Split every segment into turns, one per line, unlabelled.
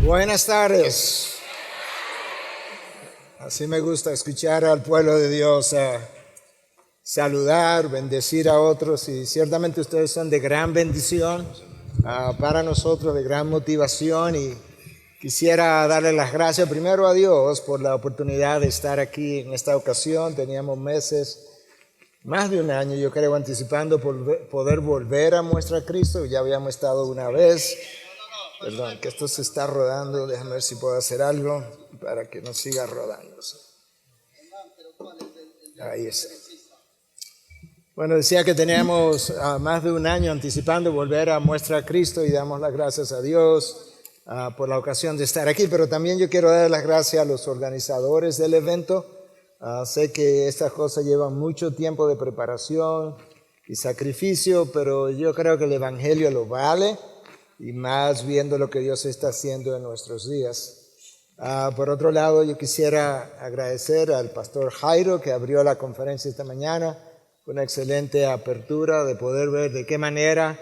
Buenas tardes. Así me gusta escuchar al pueblo de Dios saludar, bendecir a otros, y ciertamente ustedes son de gran bendición para nosotros, de gran motivación, y quisiera darle las gracias primero a Dios por la oportunidad de estar aquí en esta ocasión. Teníamos meses, más de un año yo creo, anticipando por poder volver a Muestra a Cristo. Ya habíamos estado una vez. Perdón, que esto se está rodando. Déjame ver si puedo hacer algo para que no siga rodándose. Ahí está. Bueno, decía que teníamos más de un año anticipando volver a Muestra a Cristo, y damos las gracias a Dios por la ocasión de estar aquí. Pero también yo quiero dar las gracias a los organizadores del evento. Sé que estas cosas llevan mucho tiempo de preparación y sacrificio, pero yo creo que el Evangelio lo vale, y más viendo lo que Dios está haciendo en nuestros días. Por otro lado, yo quisiera agradecer al pastor Jairo, que abrió la conferencia esta mañana. Fue una excelente apertura de poder ver de qué manera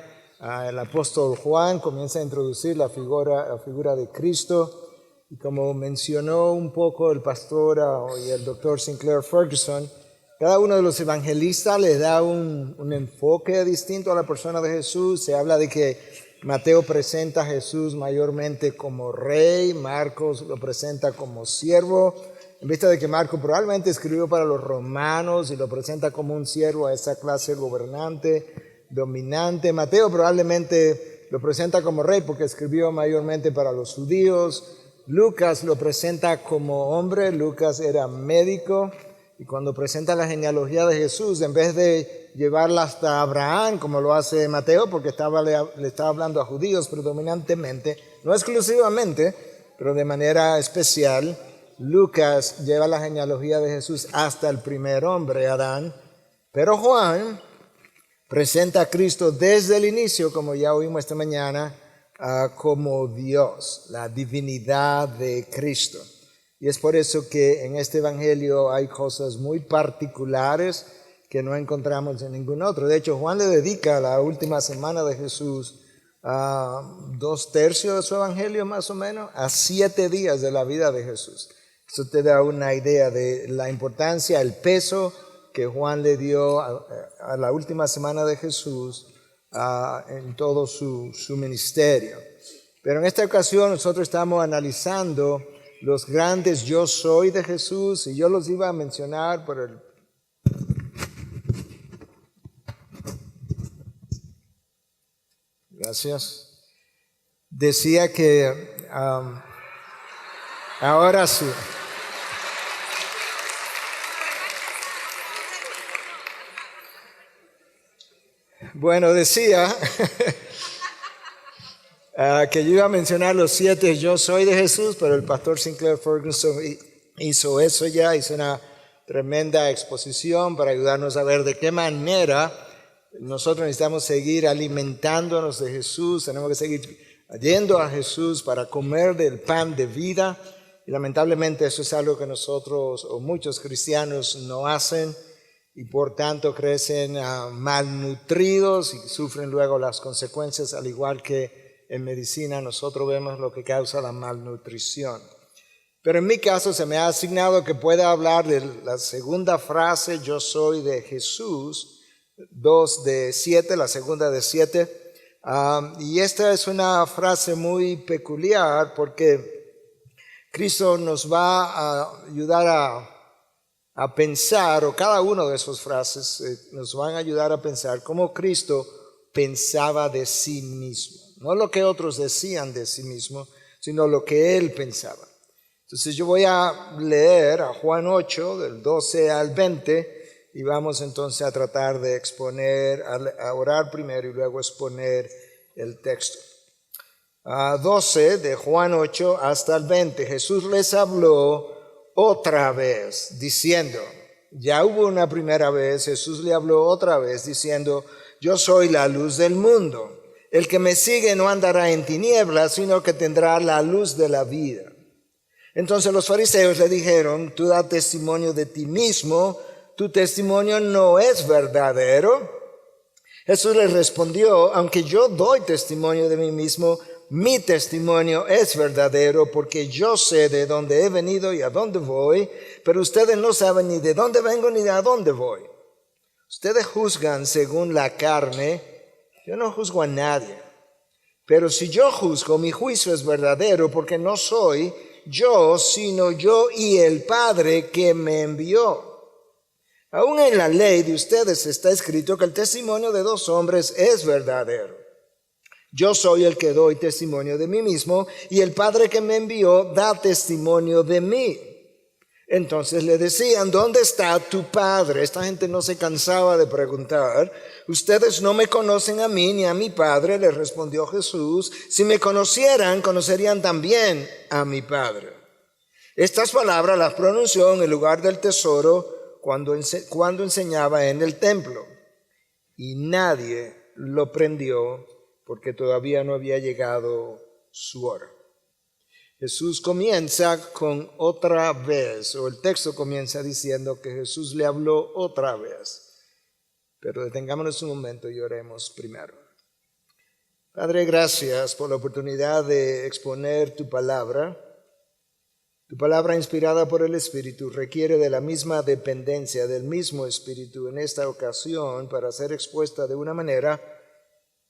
el apóstol Juan comienza a introducir la figura de Cristo. Y como mencionó un poco el pastor y el doctor Sinclair Ferguson, cada uno de los evangelistas le da un enfoque distinto a la persona de Jesús. Se habla de que Mateo presenta a Jesús mayormente como rey, Marcos lo presenta como siervo, en vista de que Marcos probablemente escribió para los romanos y lo presenta como un siervo a esa clase gobernante, dominante. Mateo probablemente lo presenta como rey porque escribió mayormente para los judíos. Lucas lo presenta como hombre. Lucas era médico, y cuando presenta la genealogía de Jesús, en vez de llevarla hasta Abraham, como lo hace Mateo, porque le estaba hablando a judíos predominantemente, no exclusivamente, pero de manera especial, Lucas lleva la genealogía de Jesús hasta el primer hombre, Adán. Pero Juan presenta a Cristo desde el inicio, como ya oímos esta mañana, como Dios, la divinidad de Cristo. Y es por eso que en este evangelio hay cosas muy particulares que no encontramos en ningún otro. De hecho, Juan le dedica la última semana de Jesús, 2/3 de su evangelio más o menos, a 7 días de la vida de Jesús. Eso te da una idea de la importancia, el peso que Juan le dio a la última semana de Jesús en todo su ministerio. Pero en esta ocasión nosotros estamos analizando los grandes yo soy de Jesús, y yo los iba a mencionar por el... Gracias. Decía que ahora sí. Bueno, decía que yo iba a mencionar los 7 yo soy de Jesús, pero el pastor Sinclair Ferguson hizo eso ya, hizo una tremenda exposición para ayudarnos a ver de qué manera nosotros necesitamos seguir alimentándonos de Jesús. Tenemos que seguir yendo a Jesús para comer del pan de vida, y lamentablemente eso es algo que nosotros o muchos cristianos no hacen, y por tanto crecen malnutridos y sufren luego las consecuencias, al igual que en medicina nosotros vemos lo que causa la malnutrición. Pero en mi caso se me ha asignado que pueda hablar de la segunda frase, yo soy de Jesús, 2 de 7, la segunda de 7. Y esta es una frase muy peculiar porque Cristo nos va a ayudar a pensar, o cada una de esas frases nos van a ayudar a pensar cómo Cristo pensaba de sí mismo. No lo que otros decían de sí mismo, sino lo que Él pensaba. Entonces yo voy a leer a Juan 8, del 12 al 20, y vamos entonces a tratar de exponer, a orar primero y luego exponer el texto. 12 de Juan 8 hasta el 20. Jesús les habló otra vez diciendo, ya hubo una primera vez, Jesús le habló otra vez diciendo, yo soy la luz del mundo. El que me sigue no andará en tinieblas, sino que tendrá la luz de la vida. Entonces los fariseos le dijeron, tú das testimonio de ti mismo, tu testimonio no es verdadero. Jesús les respondió, aunque yo doy testimonio de mí mismo, mi testimonio es verdadero, porque yo sé de dónde he venido y a dónde voy, pero ustedes no saben ni de dónde vengo ni de a dónde voy. Ustedes juzgan según la carne, yo no juzgo a nadie. Pero si yo juzgo, mi juicio es verdadero, porque no soy yo, sino yo y el Padre que me envió. Aún en la ley de ustedes está escrito que el testimonio de dos hombres es verdadero. Yo soy el que doy testimonio de mí mismo, y el Padre que me envió da testimonio de mí. Entonces le decían, ¿dónde está tu Padre? Esta gente no se cansaba de preguntar. Ustedes no me conocen a mí ni a mi Padre, le respondió Jesús. Si me conocieran, conocerían también a mi Padre. Estas palabras las pronunció en el lugar del tesoro cuando enseñaba en el templo. Y nadie lo prendió porque todavía no había llegado su hora. Jesús comienza con otra vez, o el texto comienza diciendo que Jesús le habló otra vez. Pero detengámonos un momento y oremos primero. Padre, gracias por la oportunidad de exponer tu palabra. Tu palabra inspirada por el Espíritu requiere de la misma dependencia del mismo Espíritu en esta ocasión para ser expuesta de una manera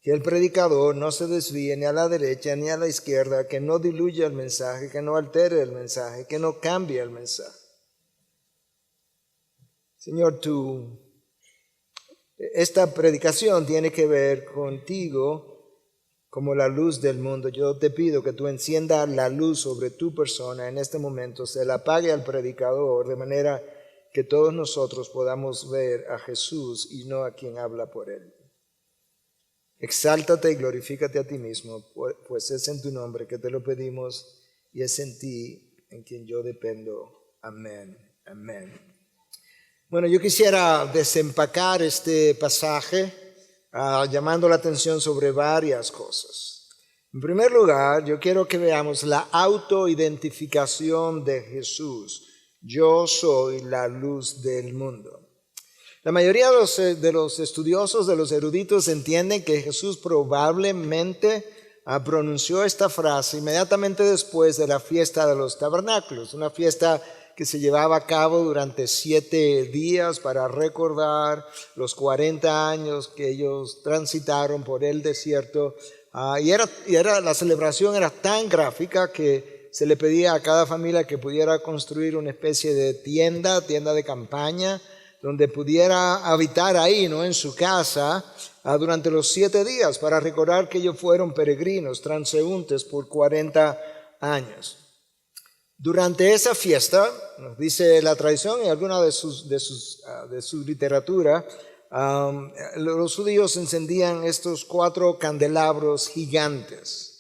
que el predicador no se desvíe ni a la derecha ni a la izquierda, que no diluya el mensaje, que no altere el mensaje, que no cambie el mensaje. Señor, esta predicación tiene que ver contigo como la luz del mundo. Yo te pido que tú enciendas la luz sobre tu persona en este momento, se la apague al predicador, de manera que todos nosotros podamos ver a Jesús y no a quien habla por él. Exáltate y glorifícate a ti mismo, pues es en tu nombre que te lo pedimos y es en ti en quien yo dependo. Amén. Amén. Bueno, yo quisiera desempacar este pasaje llamando la atención sobre varias cosas. En primer lugar, yo quiero que veamos la autoidentificación de Jesús. Yo soy la luz del mundo. La mayoría de los estudiosos, de los eruditos, entienden que Jesús probablemente pronunció esta frase inmediatamente después de la fiesta de los tabernáculos, una fiesta que se llevaba a cabo durante 7 días para recordar los 40 años que ellos transitaron por el desierto. La celebración era tan gráfica que se le pedía a cada familia que pudiera construir una especie de tienda de campaña, donde pudiera habitar ahí, ¿no?, en su casa durante los 7 días para recordar que ellos fueron peregrinos, transeúntes por 40 años. Durante esa fiesta, nos dice la tradición y alguna de su literatura, los judíos encendían estos 4 candelabros gigantes.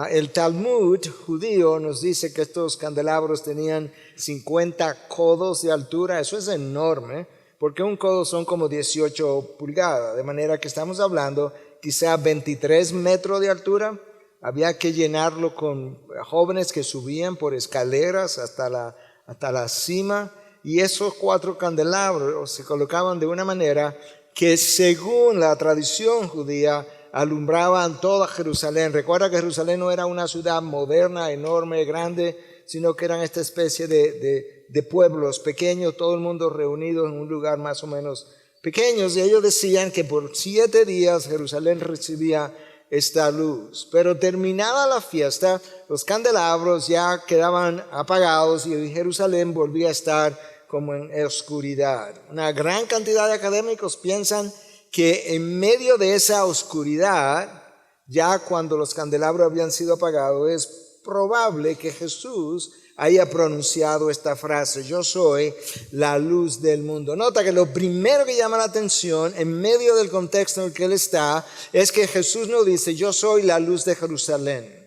El Talmud judío nos dice que estos candelabros tenían 50 codos de altura. Eso es enorme, porque un codo son como 18 pulgadas, de manera que estamos hablando quizá 23 metros de altura. Había que llenarlo con jóvenes que subían por escaleras hasta la cima, y esos 4 candelabros se colocaban de una manera que, según la tradición judía, alumbraban toda Jerusalén. Recuerda que Jerusalén no era una ciudad moderna, enorme, grande, sino que eran esta especie de pueblos pequeños, todo el mundo reunido en un lugar más o menos pequeño. Y ellos decían que por 7 días Jerusalén recibía esta luz. Pero terminada la fiesta, los candelabros ya quedaban apagados y Jerusalén volvía a estar como en oscuridad. Una gran cantidad de académicos piensan que en medio de esa oscuridad, ya cuando los candelabros habían sido apagados, es probable que Jesús haya pronunciado esta frase: yo soy la luz del mundo. Nota que lo primero que llama la atención en medio del contexto en el que él está es que Jesús no dice yo soy la luz de Jerusalén.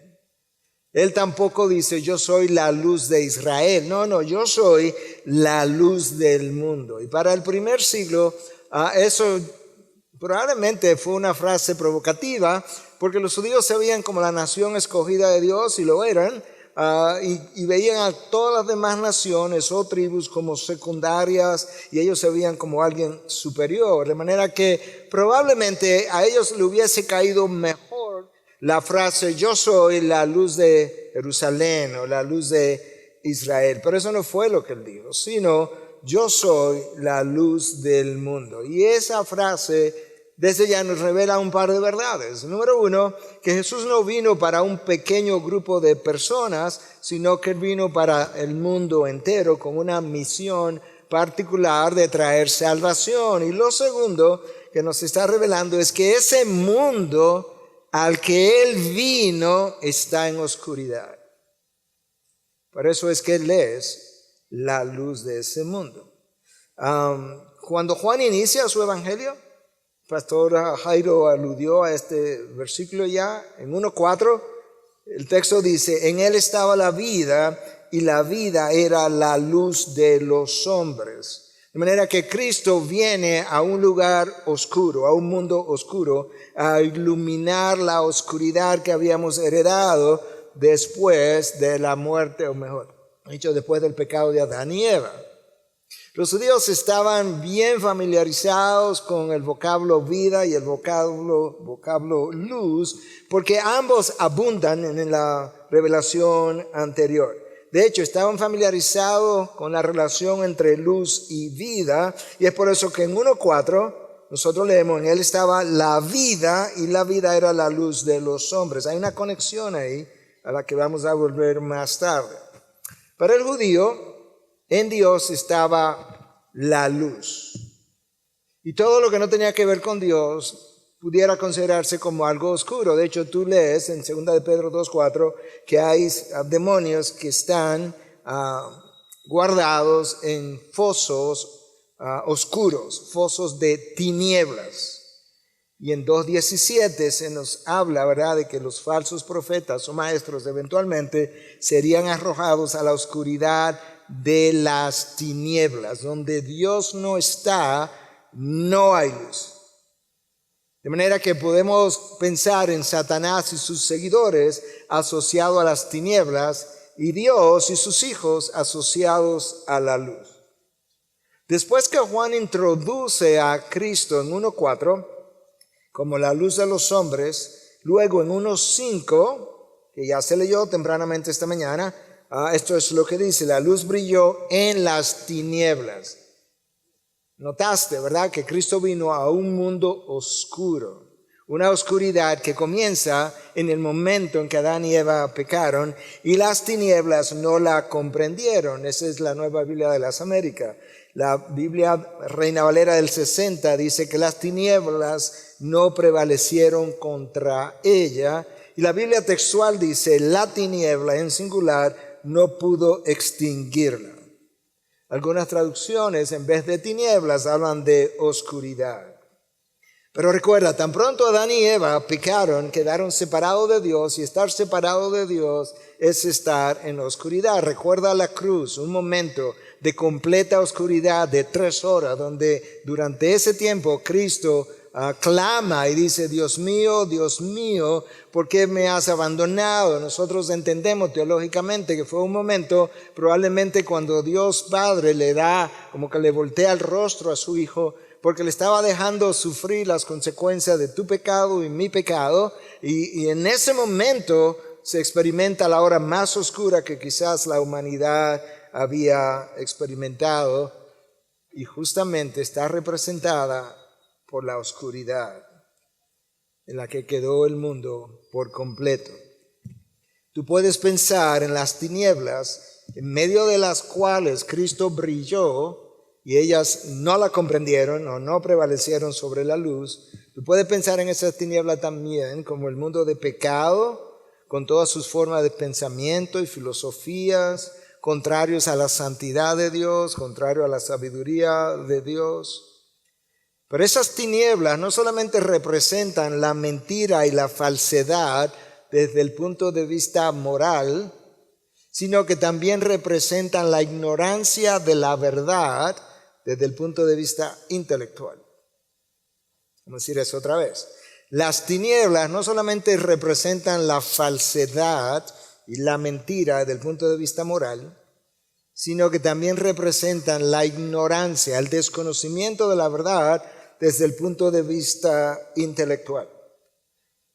Él tampoco dice yo soy la luz de Israel. No, yo soy la luz del mundo. Y para el primer siglo eso probablemente fue una frase provocativa, porque los judíos se veían como la nación escogida de Dios, y lo eran, y veían a todas las demás naciones o tribus como secundarias, y ellos se veían como alguien superior, de manera que probablemente a ellos le hubiese caído mejor la frase yo soy la luz de Jerusalén o la luz de Israel. Pero eso no fue lo que él dijo, sino yo soy la luz del mundo. Y esa frase desde ya nos revela un par de verdades. Número uno, que Jesús no vino para un pequeño grupo de personas, sino que vino para el mundo entero con una misión particular de traer salvación. Y lo segundo que nos está revelando es que ese mundo al que Él vino está en oscuridad. Por eso es que Él es la luz de ese mundo. Cuando Juan inicia su evangelio, Pastor Jairo aludió a este versículo ya, en 1:4, el texto dice, en Él estaba la vida y la vida era la luz de los hombres. De manera que Cristo viene a un lugar oscuro, a un mundo oscuro, a iluminar la oscuridad que habíamos heredado después de la muerte, o mejor dicho, después del pecado de Adán y Eva. Los judíos estaban bien familiarizados con el vocablo vida y el vocablo luz, porque ambos abundan en la revelación anterior. De hecho, estaban familiarizados con la relación entre luz y vida, y es por eso que en 1:4 nosotros leemos, en Él estaba la vida, y la vida era la luz de los hombres. Hay una conexión ahí a la que vamos a volver más tarde. Para el judío, en Dios estaba la luz. Y todo lo que no tenía que ver con Dios pudiera considerarse como algo oscuro. De hecho, tú lees en 2 de Pedro 2:4 que hay demonios que están guardados en fosos oscuros, fosos de tinieblas. Y en 2:17 se nos habla, ¿verdad?, de que los falsos profetas o maestros eventualmente serían arrojados a la oscuridad de las tinieblas. Donde Dios no está, no hay luz. De manera que podemos pensar en Satanás y sus seguidores asociados a las tinieblas y Dios y sus hijos asociados a la luz. Después que Juan introduce a Cristo en 1:4 como la luz de los hombres, luego en 1:5, que ya se leyó tempranamente esta mañana, esto es lo que dice, la luz brilló en las tinieblas. Notaste, ¿verdad?, que Cristo vino a un mundo oscuro, una oscuridad que comienza en el momento en que Adán y Eva pecaron y las tinieblas no la comprendieron. Esa es la Nueva Biblia de las Américas. La Biblia Reina Valera del 60 dice que las tinieblas no prevalecieron contra ella. Y la Biblia textual dice, la tiniebla en singular no pudo extinguirla. Algunas traducciones en vez de tinieblas hablan de oscuridad. Pero recuerda, tan pronto Adán y Eva pecaron, quedaron separados de Dios, y estar separado de Dios es estar en oscuridad. Recuerda la cruz, un momento de completa oscuridad de 3 horas, donde durante ese tiempo Cristo clama y dice, Dios mío, ¿por qué me has abandonado? Nosotros entendemos teológicamente que fue un momento probablemente cuando Dios Padre le da, como que le voltea el rostro a su Hijo, porque le estaba dejando sufrir las consecuencias de tu pecado y mi pecado, y en ese momento se experimenta la hora más oscura que quizás la humanidad había experimentado, y justamente está representada por la oscuridad en la que quedó el mundo por completo. Tú puedes pensar en las tinieblas en medio de las cuales Cristo brilló y ellas no la comprendieron o no prevalecieron sobre la luz. Tú puedes pensar en esas tinieblas también como el mundo de pecado, con todas sus formas de pensamiento y filosofías, contrarios a la santidad de Dios, contrario a la sabiduría de Dios. Pero esas tinieblas no solamente representan la mentira y la falsedad desde el punto de vista moral, sino que también representan la ignorancia de la verdad desde el punto de vista intelectual. Vamos a decir eso otra vez. Las tinieblas no solamente representan la falsedad y la mentira desde el punto de vista moral, sino que también representan la ignorancia, el desconocimiento de la verdad desde el punto de vista intelectual.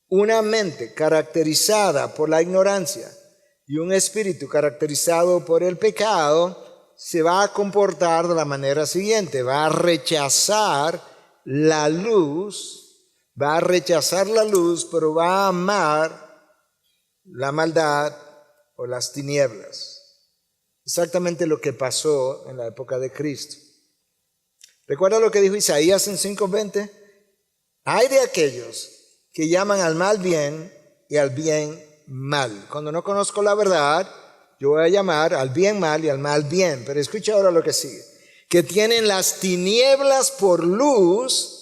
una mente caracterizada por la ignorancia y un espíritu caracterizado por el pecado se va a comportar de la manera siguiente: va a rechazar la luz, pero va a amar la maldad o las tinieblas. Exactamente lo que pasó en la época de Cristo. ¿Recuerda lo que dijo Isaías en 5:20? Hay de aquellos que llaman al mal bien y al bien mal. Cuando no conozco la verdad, yo voy a llamar al bien mal y al mal bien. Pero escucha ahora lo que sigue: que tienen las tinieblas por luz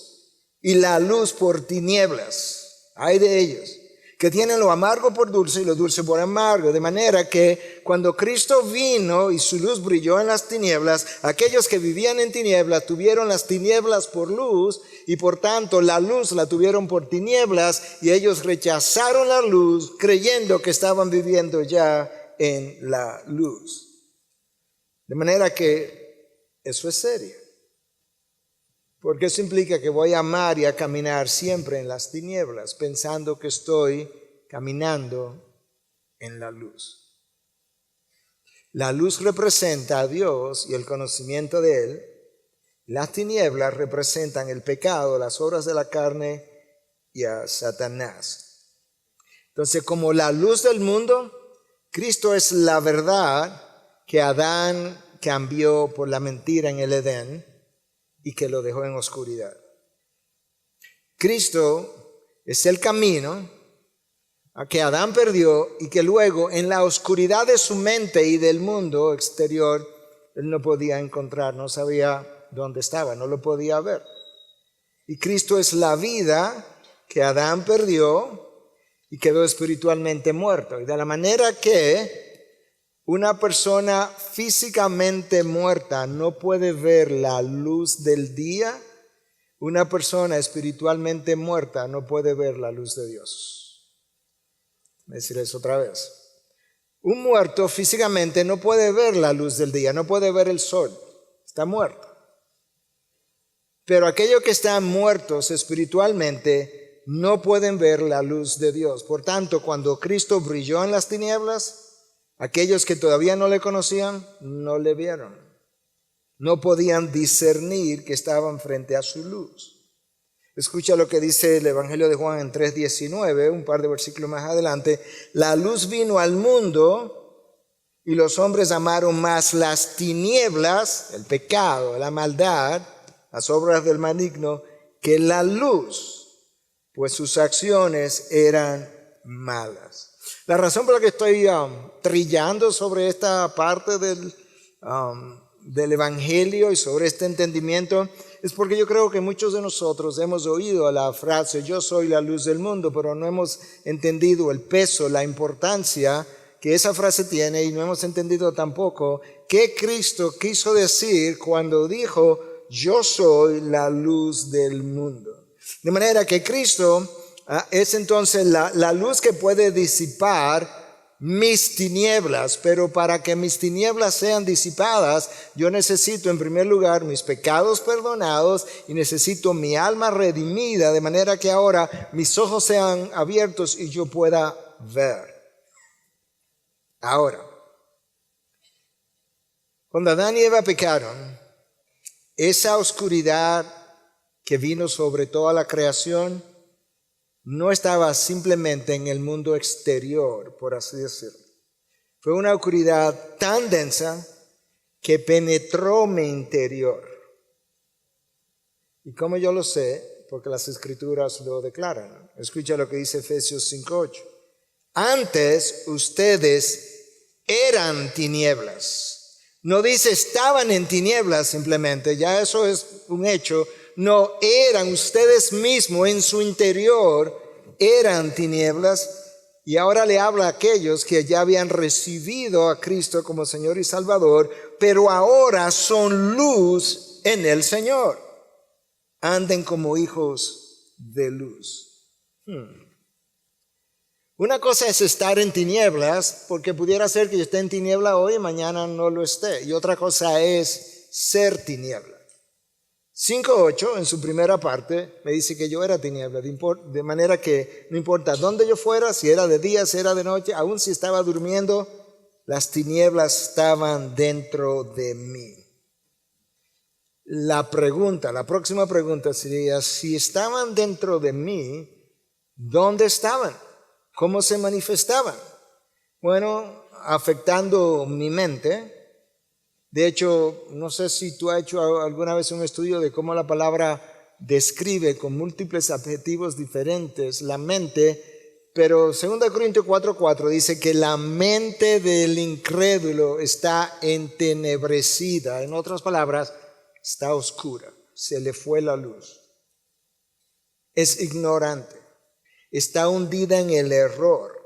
y la luz por tinieblas. Hay de ellos que tienen lo amargo por dulce y lo dulce por amargo. De manera que cuando Cristo vino y su luz brilló en las tinieblas, aquellos que vivían en tinieblas tuvieron las tinieblas por luz, y por tanto la luz la tuvieron por tinieblas, y ellos rechazaron la luz creyendo que estaban viviendo ya en la luz. De manera que eso es serio, porque eso implica que voy a amar y a caminar siempre en las tinieblas, pensando que estoy caminando en la luz. La luz representa a Dios y el conocimiento de Él. Las tinieblas representan el pecado, las obras de la carne y a Satanás. Entonces, como la luz del mundo, Cristo es la verdad que Adán cambió por la mentira en el Edén y que lo dejó en oscuridad. Cristo es el camino a que Adán perdió y que luego en la oscuridad de su mente y del mundo exterior él no podía encontrar, no sabía dónde estaba, no lo podía ver. Y Cristo es la vida que Adán perdió y quedó espiritualmente muerto. Y de la manera que una persona físicamente muerta no puede ver la luz del día, una persona espiritualmente muerta no puede ver la luz de Dios. Voy a decir eso otra vez. Un muerto físicamente no puede ver la luz del día, no puede ver el sol, está muerto. Pero aquellos que están muertos espiritualmente no pueden ver la luz de Dios. Por tanto, cuando Cristo brilló en las tinieblas, aquellos que todavía no le conocían no le vieron. No podían discernir que estaban frente a su luz. Escucha lo que dice el Evangelio de Juan en 3:19, un par de versículos más adelante. La luz vino al mundo y los hombres amaron más las tinieblas, el pecado, la maldad, las obras del maligno, que la luz, pues sus acciones eran malas. La razón por la que estoy trillando sobre esta parte del Evangelio y sobre este entendimiento es porque yo creo que muchos de nosotros hemos oído la frase yo soy la luz del mundo, pero no hemos entendido el peso, la importancia que esa frase tiene, y no hemos entendido tampoco qué Cristo quiso decir cuando dijo yo soy la luz del mundo. De manera que Cristo es entonces la luz que puede disipar mis tinieblas, pero para que mis tinieblas sean disipadas, yo necesito en primer lugar mis pecados perdonados y necesito mi alma redimida, de manera que ahora mis ojos sean abiertos y yo pueda ver. Ahora, cuando Adán y Eva pecaron, esa oscuridad que vino sobre toda la creación no estaba simplemente en el mundo exterior, por así decirlo. Fue una oscuridad tan densa que penetró mi interior. ¿Y cómo yo lo sé? Porque las Escrituras lo declaran. Escucha lo que dice Efesios 5:8. Antes ustedes eran tinieblas. No dice estaban en tinieblas simplemente, ya eso es un hecho. No, eran ustedes mismos en su interior, eran tinieblas, y ahora le habla a aquellos que ya habían recibido a Cristo como Señor y Salvador, pero ahora son luz en el Señor. Anden como hijos de luz. Una cosa es estar en tinieblas, porque pudiera ser que yo esté en tiniebla hoy y mañana no lo esté, y otra cosa es ser tiniebla. 5:8 en su primera parte me dice que yo era tiniebla, de manera que no importa dónde yo fuera, si era de día, si era de noche, aun si estaba durmiendo, las tinieblas estaban dentro de mí. La próxima pregunta sería, si estaban dentro de mí, ¿dónde estaban? ¿Cómo se manifestaban? Bueno, afectando mi mente. De hecho, no sé si tú has hecho alguna vez un estudio de cómo la palabra describe con múltiples adjetivos diferentes la mente, pero 2 Corintios 4:4 dice que la mente del incrédulo está entenebrecida. En otras palabras, está oscura, se le fue la luz. Es ignorante, está hundida en el error.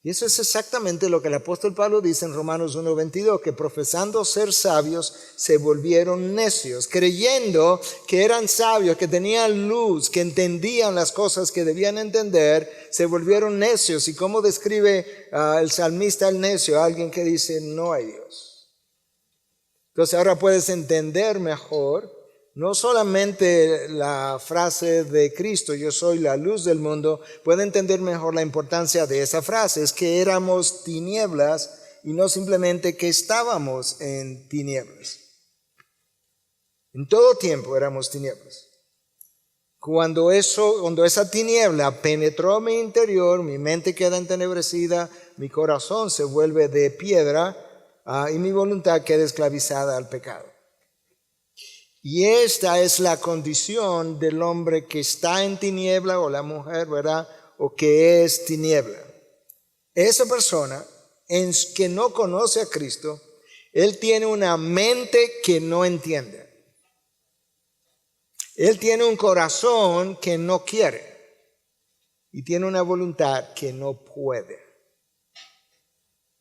Y eso es exactamente lo que el apóstol Pablo dice en Romanos 1:22, que profesando ser sabios se volvieron necios, creyendo que eran sabios, que tenían luz, que entendían las cosas que debían entender, se volvieron necios. ¿Y cómo describe el salmista el necio? Alguien que dice no hay Dios. Entonces ahora puedes entender mejor no solamente la frase de Cristo, yo soy la luz del mundo, puede entender mejor la importancia de esa frase, es que éramos tinieblas y no simplemente que estábamos en tinieblas. En todo tiempo éramos tinieblas. Cuando esa tiniebla penetró mi interior, mi mente queda entenebrecida, mi corazón se vuelve de piedra y mi voluntad queda esclavizada al pecado. Y esta es la condición del hombre que está en tiniebla, o la mujer, ¿verdad? O que es tiniebla. Esa persona que no conoce a Cristo, él tiene una mente que no entiende. Él tiene un corazón que no quiere. Y tiene una voluntad que no puede.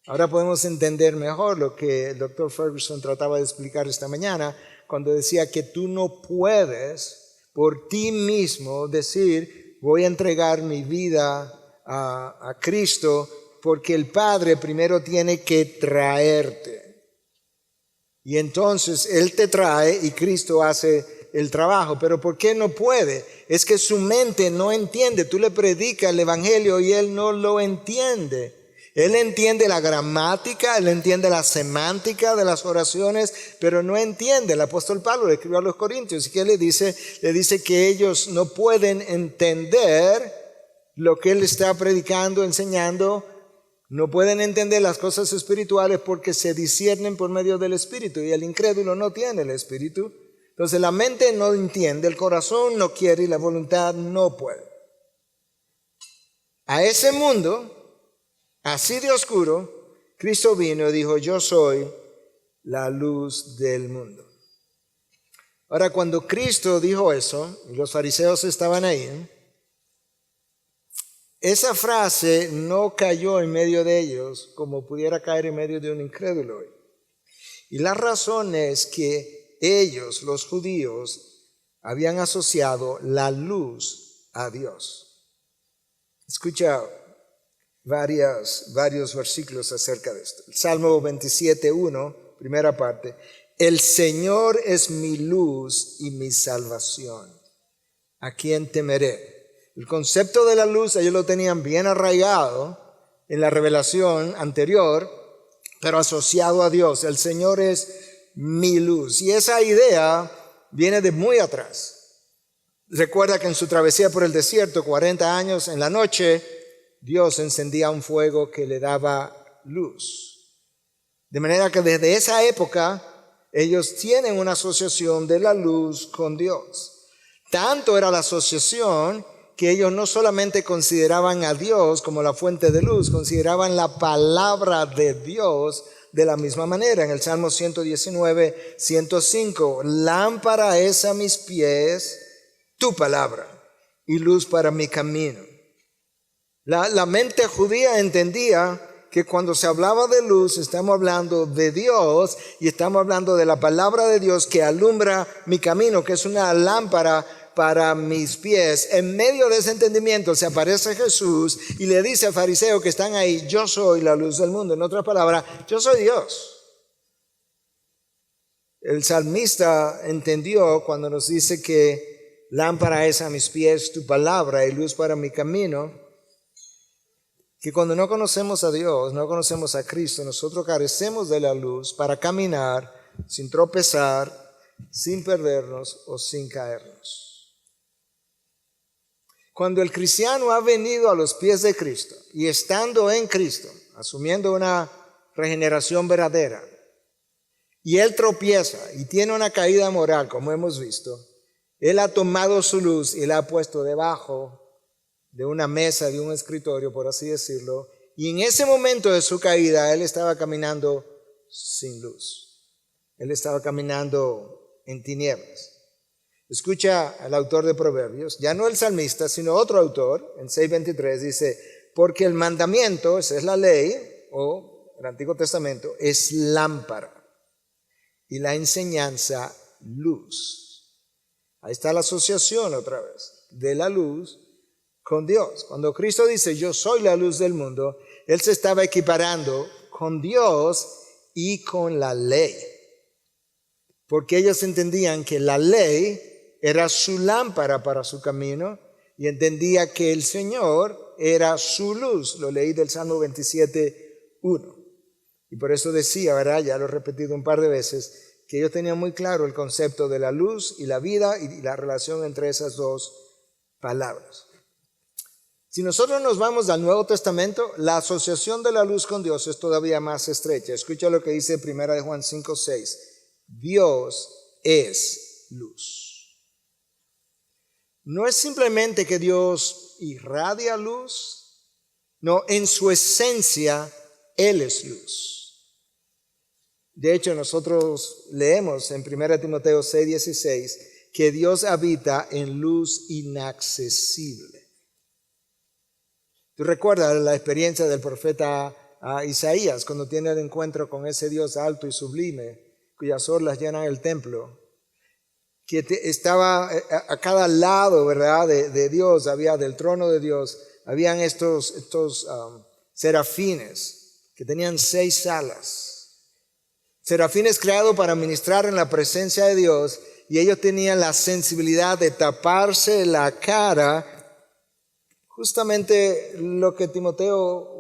Ahora podemos entender mejor lo que el Dr. Ferguson trataba de explicar esta mañana, cuando decía que tú no puedes por ti mismo decir, voy a entregar mi vida a Cristo, porque el Padre primero tiene que traerte. Y entonces Él te trae y Cristo hace el trabajo. Pero ¿por qué no puede? Es que su mente no entiende. Tú le predicas el Evangelio y Él no lo entiende. Él entiende la gramática, él entiende la semántica de las oraciones, pero no entiende. El apóstol Pablo le escribió a los Corintios y que le dice que ellos no pueden entender lo que él está predicando, enseñando. No pueden entender las cosas espirituales porque se disciernen por medio del Espíritu y el incrédulo no tiene el Espíritu. Entonces la mente no entiende, el corazón no quiere y la voluntad no puede. A ese mundo así de oscuro, Cristo vino y dijo, yo soy la luz del mundo. Ahora, cuando Cristo dijo eso, y los fariseos estaban ahí, esa frase no cayó en medio de ellos como pudiera caer en medio de un incrédulo hoy. Y la razón es que ellos, los judíos, habían asociado la luz a Dios. Escucha varios versículos acerca de esto. El Salmo 27:1, primera parte. El Señor es mi luz y mi salvación. ¿A quién temeré? El concepto de la luz ellos lo tenían bien arraigado en la revelación anterior, pero asociado a Dios. El Señor es mi luz. Y esa idea viene de muy atrás. Recuerda que en su travesía por el desierto, 40 años en la noche, Dios encendía un fuego que le daba luz. De manera que desde esa época ellos tienen una asociación de la luz con Dios. Tanto era la asociación que ellos no solamente consideraban a Dios como la fuente de luz, consideraban la palabra de Dios de la misma manera. En el Salmo 119, 105, lámpara es a mis pies tu palabra y luz para mi camino. La mente judía entendía que cuando se hablaba de luz estamos hablando de Dios y estamos hablando de la palabra de Dios que alumbra mi camino, que es una lámpara para mis pies. En medio de ese entendimiento se aparece Jesús y le dice al fariseo que están ahí, yo soy la luz del mundo. En otras palabras, yo soy Dios. El salmista entendió cuando nos dice que lámpara es a mis pies tu palabra y luz para mi camino, que cuando no conocemos a Dios, no conocemos a Cristo, nosotros carecemos de la luz para caminar sin tropezar, sin perdernos o sin caernos. Cuando el cristiano ha venido a los pies de Cristo y estando en Cristo, asumiendo una regeneración verdadera, y él tropieza y tiene una caída moral, como hemos visto, él ha tomado su luz y la ha puesto debajo de una mesa, de un escritorio, por así decirlo, y en ese momento de su caída, él estaba caminando sin luz. Él estaba caminando en tinieblas. Escucha al autor de Proverbios, ya no el salmista, sino otro autor, en 6:23 dice, porque el mandamiento, esa es la ley, o el Antiguo Testamento, es lámpara y la enseñanza luz. Ahí está la asociación otra vez, de la luz con Dios. Cuando Cristo dice, yo soy la luz del mundo, Él se estaba equiparando con Dios y con la ley. Porque ellos entendían que la ley era su lámpara para su camino y entendía que el Señor era su luz. Lo leí del Salmo 27:1. Y por eso decía, ¿verdad? Ya lo he repetido un par de veces, que ellos tenían muy claro el concepto de la luz y la vida y la relación entre esas dos palabras. Si nosotros nos vamos al Nuevo Testamento, la asociación de la luz con Dios es todavía más estrecha. Escucha lo que dice 1 Juan 5:6. Dios es luz. No es simplemente que Dios irradia luz, no, en su esencia Él es luz. De hecho, nosotros leemos en 1 Timoteo 6:16 que Dios habita en luz inaccesible. ¿Tú recuerdas la experiencia del profeta Isaías cuando tiene el encuentro con ese Dios alto y sublime, cuyas orlas llenan el templo? Que estaba a cada lado, ¿verdad? De Dios, había del trono de Dios, habían estos serafines que tenían 6 alas. Serafines creados para ministrar en la presencia de Dios, y ellos tenían la sensibilidad de taparse la cara, justamente lo que 1 Timoteo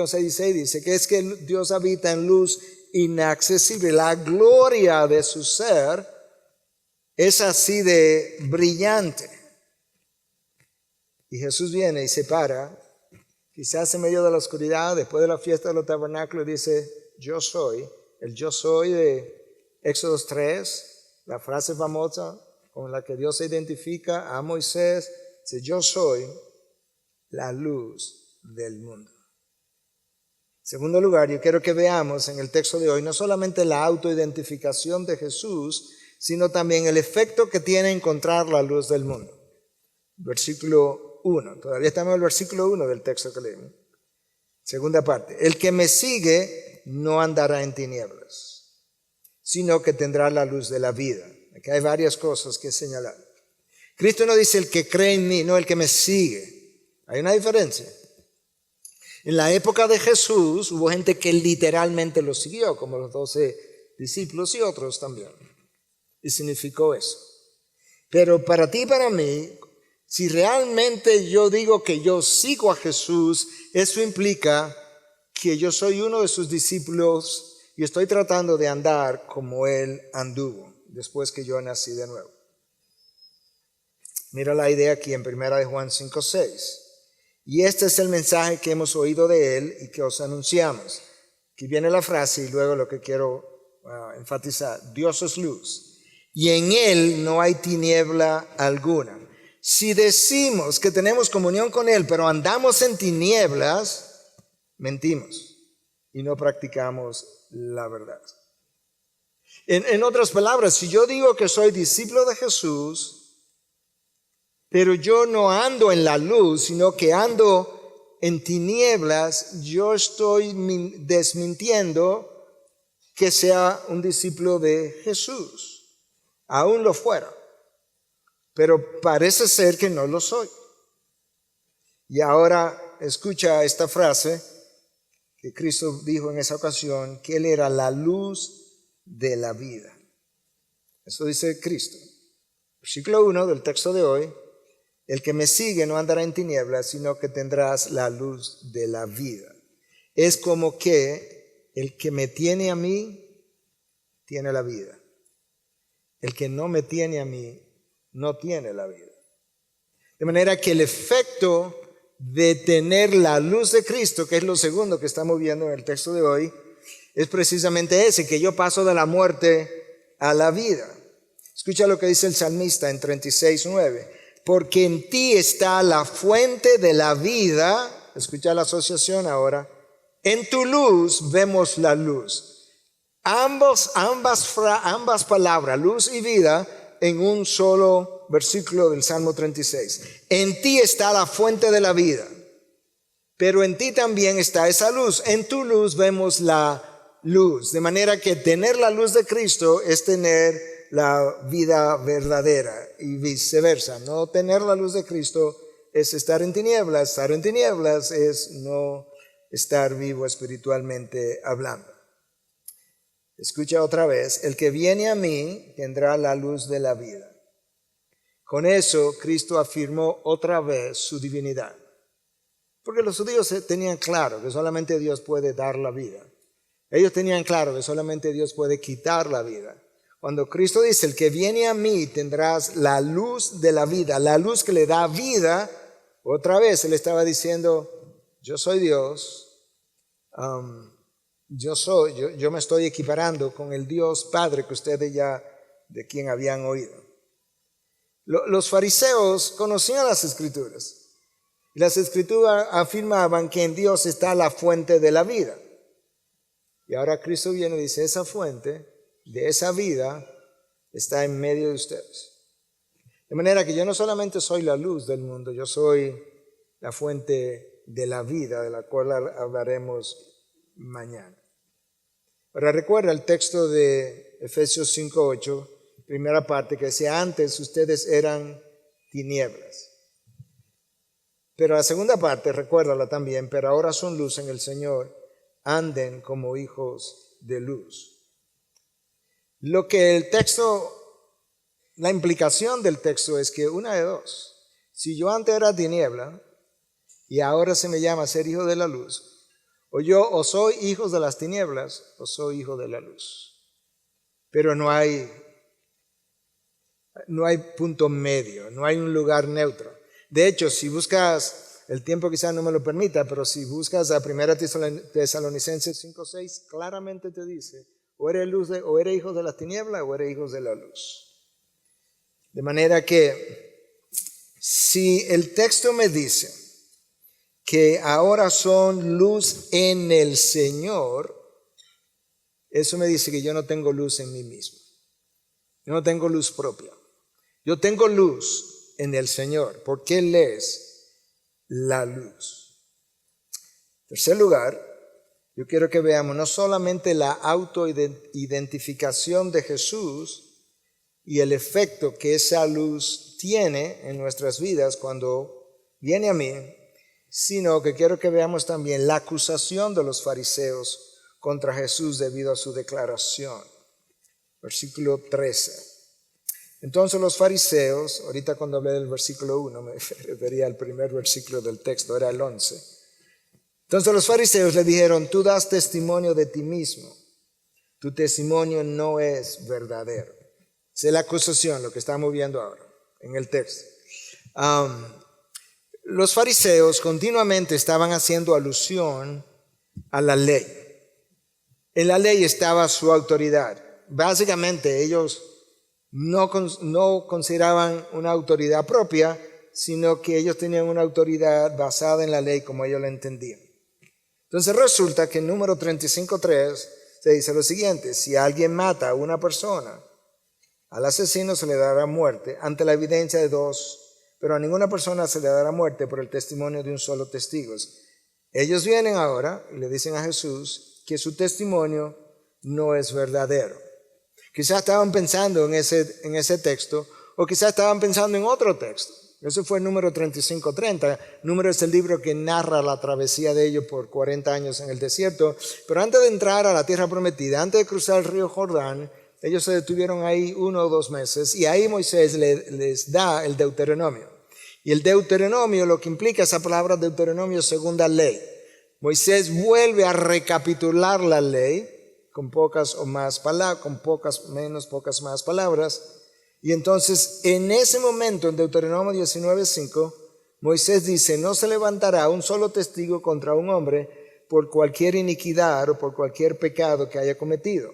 6:16 dice, que es que Dios habita en luz inaccesible. La gloria de su ser es así de brillante. Y Jesús viene y se para, quizás en medio de la oscuridad, después de la fiesta de los tabernáculos, dice, yo soy, el yo soy de Éxodo 3, la frase famosa con la que Dios se identifica a Moisés, dice, yo soy la luz del mundo. En segundo lugar, yo quiero que veamos en el texto de hoy no solamente la autoidentificación de Jesús, sino también el efecto que tiene encontrar la luz del mundo. Versículo 1, todavía estamos en el versículo 1 del texto que leemos. Segunda parte, el que me sigue no andará en tinieblas, sino que tendrá la luz de la vida. Aquí hay varias cosas que señalar. Cristo no dice el que cree en mí, no el que me sigue. Hay una diferencia. En la época de Jesús hubo gente que literalmente lo siguió, como los 12 discípulos y otros también. Y significó eso. Pero para ti y para mí, si realmente yo digo que yo sigo a Jesús, eso implica que yo soy uno de sus discípulos y estoy tratando de andar como Él anduvo después que yo nací de nuevo. Mira la idea aquí en 1 Juan 5:6. Y este es el mensaje que hemos oído de Él y que os anunciamos. Aquí viene la frase y luego lo que quiero enfatizar. Dios es luz y en Él no hay tiniebla alguna. Si decimos que tenemos comunión con Él, pero andamos en tinieblas, mentimos y no practicamos la verdad. En otras palabras, si yo digo que soy discípulo de Jesús, pero yo no ando en la luz, sino que ando en tinieblas, yo estoy desmintiendo que sea un discípulo de Jesús. Aún lo fuera. Pero parece ser que no lo soy. Y ahora escucha esta frase que Cristo dijo en esa ocasión, que Él era la luz de la vida. Eso dice Cristo. Versículo 1 del texto de hoy. El que me sigue no andará en tinieblas, sino que tendrás la luz de la vida. Es como que el que me tiene a mí, tiene la vida. El que no me tiene a mí, no tiene la vida. De manera que el efecto de tener la luz de Cristo, que es lo segundo que estamos viendo en el texto de hoy, es precisamente ese, que yo paso de la muerte a la vida. Escucha lo que dice el salmista en 36:9. Porque en ti está la fuente de la vida. Escucha la asociación ahora. En tu luz vemos la luz. Ambas palabras, luz y vida, en un solo versículo del Salmo 36. En ti está la fuente de la vida, pero en ti también está esa luz. En tu luz vemos la luz. De manera que tener la luz de Cristo es tener la vida verdadera y viceversa. No tener la luz de Cristo es estar en tinieblas. Estar en tinieblas es no estar vivo espiritualmente hablando. Escucha otra vez. El que viene a mí tendrá la luz de la vida. Con eso Cristo afirmó otra vez su divinidad. Porque los judíos tenían claro que solamente Dios puede dar la vida. Ellos tenían claro que solamente Dios puede quitar la vida. Cuando Cristo dice, el que viene a mí tendrás la luz de la vida, la luz que le da vida, otra vez Él estaba diciendo, yo soy Dios, yo me estoy equiparando con el Dios Padre que ustedes ya de quien habían oído. Los fariseos conocían las Escrituras, y las Escrituras afirmaban que en Dios está la fuente de la vida. Y ahora Cristo viene y dice, esa fuente de esa vida está en medio de ustedes. De manera que yo no solamente soy la luz del mundo, yo soy la fuente de la vida, de la cual hablaremos mañana. Ahora recuerda el texto de Efesios 5:8, primera parte, que decía, antes ustedes eran tinieblas. Pero la segunda parte, recuérdala también, pero ahora son luz en el Señor, anden como hijos de luz. Lo que el texto, la implicación del texto es que una de dos. Si yo antes era tiniebla y ahora se me llama ser hijo de la luz, o soy hijo de las tinieblas o soy hijo de la luz. Pero no hay punto medio, no hay un lugar neutro. De hecho, si buscas, el tiempo quizás no me lo permita, pero si buscas a 1 Tesalonicenses 5:6, claramente te dice, o eres hijo de las tinieblas o eres hijo de la luz. De manera que si el texto me dice que ahora son luz en el Señor, eso me dice que yo no tengo luz en mí mismo. Yo no tengo luz propia. Yo tengo luz en el Señor, porque Él es la luz. En tercer lugar, yo quiero que veamos no solamente la autoidentificación de Jesús y el efecto que esa luz tiene en nuestras vidas cuando viene a mí, sino que quiero que veamos también la acusación de los fariseos contra Jesús debido a su declaración. Versículo 13. Entonces los fariseos, ahorita cuando hablé del versículo 1 me refería al primer versículo del texto, era el 11. Entonces los fariseos le dijeron, tú das testimonio de ti mismo, tu testimonio no es verdadero. Esa es la acusación, lo que estamos viendo ahora en el texto. Los fariseos continuamente estaban haciendo alusión a la ley. En la ley estaba su autoridad. Básicamente ellos no consideraban una autoridad propia, sino que ellos tenían una autoridad basada en la ley como ellos la entendían. Entonces resulta que en número 35:3 se dice lo siguiente, si alguien mata a una persona, al asesino se le dará muerte ante la evidencia de dos, pero a ninguna persona se le dará muerte por el testimonio de un solo testigo. Ellos vienen ahora y le dicen a Jesús que su testimonio no es verdadero. Quizás estaban pensando en ese texto, o quizás estaban pensando en otro texto. Eso fue el número 3530. Número es el libro que narra la travesía de ellos por 40 años en el desierto. Pero antes de entrar a la tierra prometida, antes de cruzar el río Jordán, ellos se detuvieron ahí 1 o 2 meses y ahí Moisés les da el Deuteronomio. Y el Deuteronomio, lo que implica esa palabra Deuteronomio, segunda ley. Moisés vuelve a recapitular la ley con pocas más palabras. Y entonces, en ese momento, en Deuteronomio 19:5, Moisés dice, no se levantará un solo testigo contra un hombre por cualquier iniquidad o por cualquier pecado que haya cometido.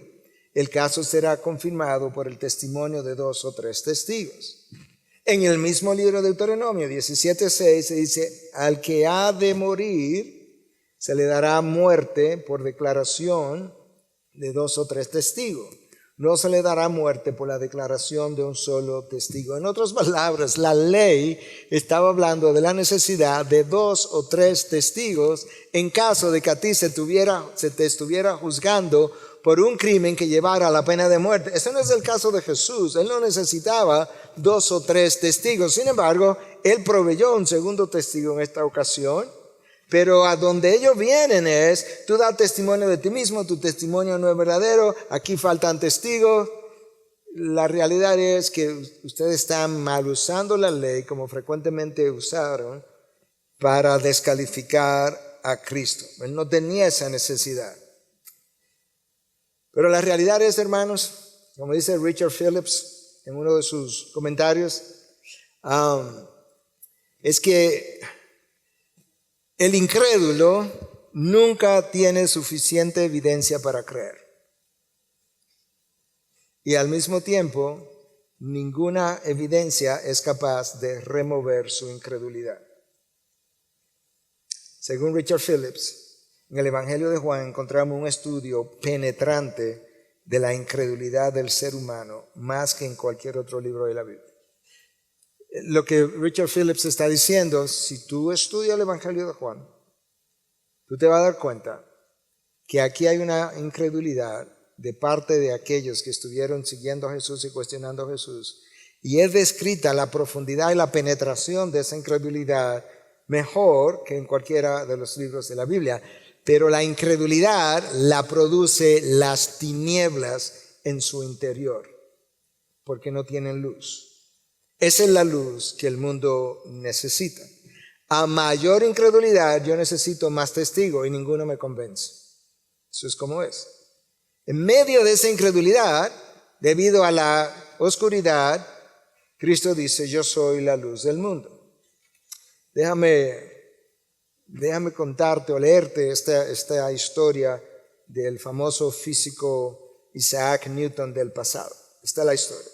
El caso será confirmado por el testimonio de 2 o 3 testigos. En el mismo libro de Deuteronomio 17:6 se dice, al que ha de morir se le dará muerte por declaración de 2 o 3 testigos. No se le dará muerte por la declaración de un solo testigo. En otras palabras, la ley estaba hablando de la necesidad de 2 o 3 testigos en caso de que a ti se te estuviera juzgando por un crimen que llevara a la pena de muerte. Ese no es el caso de Jesús. Él no necesitaba 2 o 3 testigos. Sin embargo, Él proveyó un segundo testigo en esta ocasión. Pero a donde ellos vienen es, tú das testimonio de ti mismo, tu testimonio no es verdadero, aquí faltan testigos. La realidad es que ustedes están mal usando la ley, como frecuentemente usaron, para descalificar a Cristo. Él no tenía esa necesidad. Pero la realidad es, hermanos, como dice Richard Phillips en uno de sus comentarios, es que el incrédulo nunca tiene suficiente evidencia para creer. Y al mismo tiempo, ninguna evidencia es capaz de remover su incredulidad. Según Richard Phillips, en el Evangelio de Juan encontramos un estudio penetrante de la incredulidad del ser humano, más que en cualquier otro libro de la Biblia. Lo que Richard Phillips está diciendo, si tú estudias el Evangelio de Juan, tú te vas a dar cuenta que aquí hay una incredulidad de parte de aquellos que estuvieron siguiendo a Jesús y cuestionando a Jesús. Y es descrita la profundidad y la penetración de esa incredulidad mejor que en cualquiera de los libros de la Biblia. Pero la incredulidad la produce las tinieblas en su interior, porque no tienen luz. Esa es la luz que el mundo necesita. A mayor incredulidad, yo necesito más testigos y ninguno me convence. Eso es como es. En medio de esa incredulidad, debido a la oscuridad, Cristo dice, yo soy la luz del mundo. Déjame contarte o leerte esta historia del famoso físico Isaac Newton del pasado. Esta es la historia.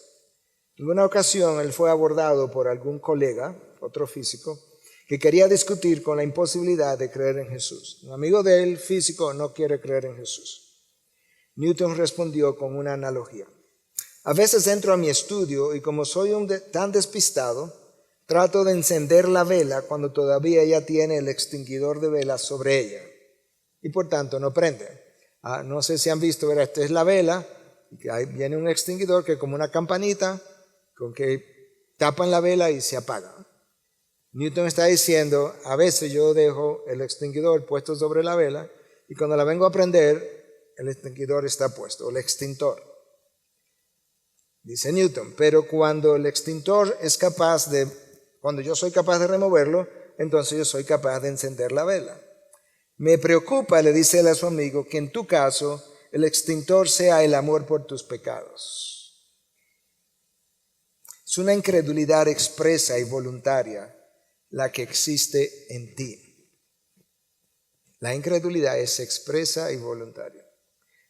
En una ocasión él fue abordado por algún colega, otro físico, que quería discutir con la imposibilidad de creer en Jesús. Un amigo de él, físico, no quiere creer en Jesús. Newton respondió con una analogía. A veces entro a mi estudio y como soy tan despistado, trato de encender la vela cuando todavía ella tiene el extinguidor de velas sobre ella y por tanto no prende. No sé si han visto, esta es la vela, y ahí viene un extinguidor que es como una campanita con que tapan la vela y se apaga. Newton está diciendo, a veces yo dejo el extinguidor puesto sobre la vela y cuando la vengo a prender, el extinguidor está puesto, el extintor. Dice Newton, pero cuando el extintor es cuando yo soy capaz de removerlo, entonces yo soy capaz de encender la vela. Me preocupa, le dice él a su amigo, que en tu caso el extintor sea el amor por tus pecados. Es una incredulidad expresa y voluntaria la que existe en ti. La incredulidad es expresa y voluntaria.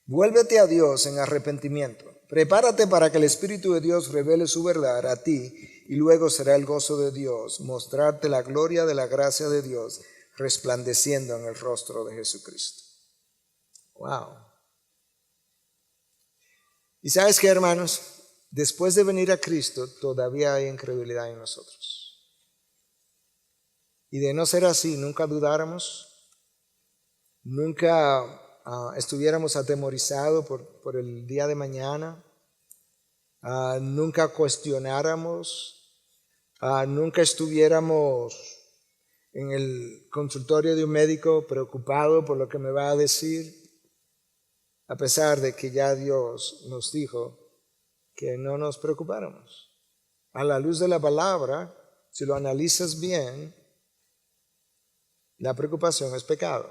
Vuélvete a Dios en arrepentimiento. Prepárate para que el Espíritu de Dios revele su verdad a ti y luego será el gozo de Dios, mostrarte la gloria de la gracia de Dios resplandeciendo en el rostro de Jesucristo. Wow. ¿Y sabes qué, hermanos? Después de venir a Cristo, todavía hay incredulidad en nosotros. Y de no ser así, nunca dudáramos, nunca estuviéramos atemorizados por el día de mañana, nunca cuestionáramos nunca estuviéramos en el consultorio de un médico preocupado por lo que me va a decir, a pesar de que ya Dios nos dijo que no nos preocupáramos. A la luz de la palabra, si lo analizas bien, la preocupación es pecado.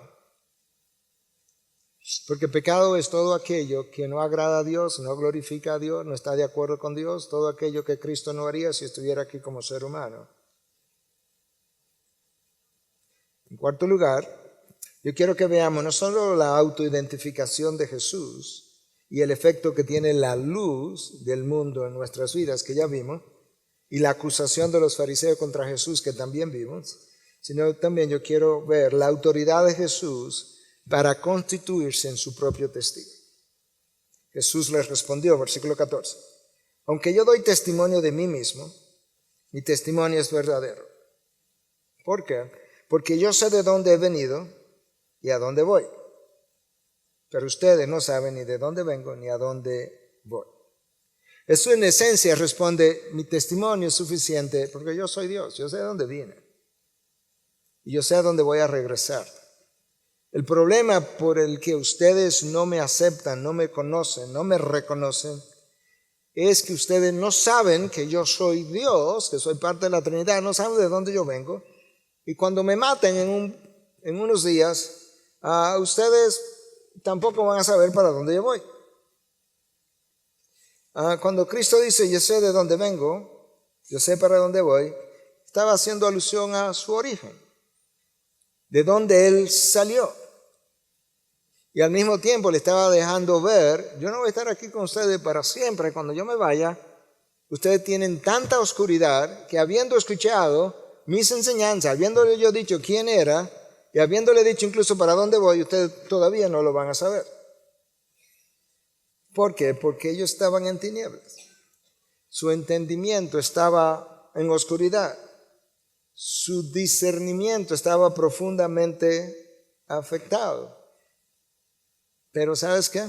Porque pecado es todo aquello que no agrada a Dios, no glorifica a Dios, no está de acuerdo con Dios, todo aquello que Cristo no haría si estuviera aquí como ser humano. En cuarto lugar, yo quiero que veamos no solo la autoidentificación de Jesús y el efecto que tiene la luz del mundo en nuestras vidas, que ya vimos, y la acusación de los fariseos contra Jesús, que también vimos, sino también yo quiero ver la autoridad de Jesús para constituirse en su propio testigo. Jesús les respondió, versículo 14, aunque yo doy testimonio de mí mismo, mi testimonio es verdadero. ¿Por qué? Porque yo sé de dónde he venido y a dónde voy. Pero ustedes no saben ni de dónde vengo ni a dónde voy. Eso en esencia responde, mi testimonio es suficiente porque yo soy Dios, yo sé de dónde vine y yo sé a dónde voy a regresar. El problema por el que ustedes no me aceptan, no me conocen, no me reconocen, es que ustedes no saben que yo soy Dios, que soy parte de la Trinidad, no saben de dónde yo vengo. Y cuando me maten en unos días, ustedes tampoco van a saber para dónde yo voy. Cuando Cristo dice, yo sé de dónde vengo, yo sé para dónde voy, estaba haciendo alusión a su origen, de dónde Él salió. Y al mismo tiempo le estaba dejando ver, yo no voy a estar aquí con ustedes para siempre, cuando yo me vaya, ustedes tienen tanta oscuridad que habiendo escuchado mis enseñanzas, habiéndole yo dicho quién era y habiéndole dicho incluso para dónde voy, ustedes todavía no lo van a saber. ¿Por qué? Porque ellos estaban en tinieblas. Su entendimiento estaba en oscuridad. Su discernimiento estaba profundamente afectado. Pero ¿sabes qué?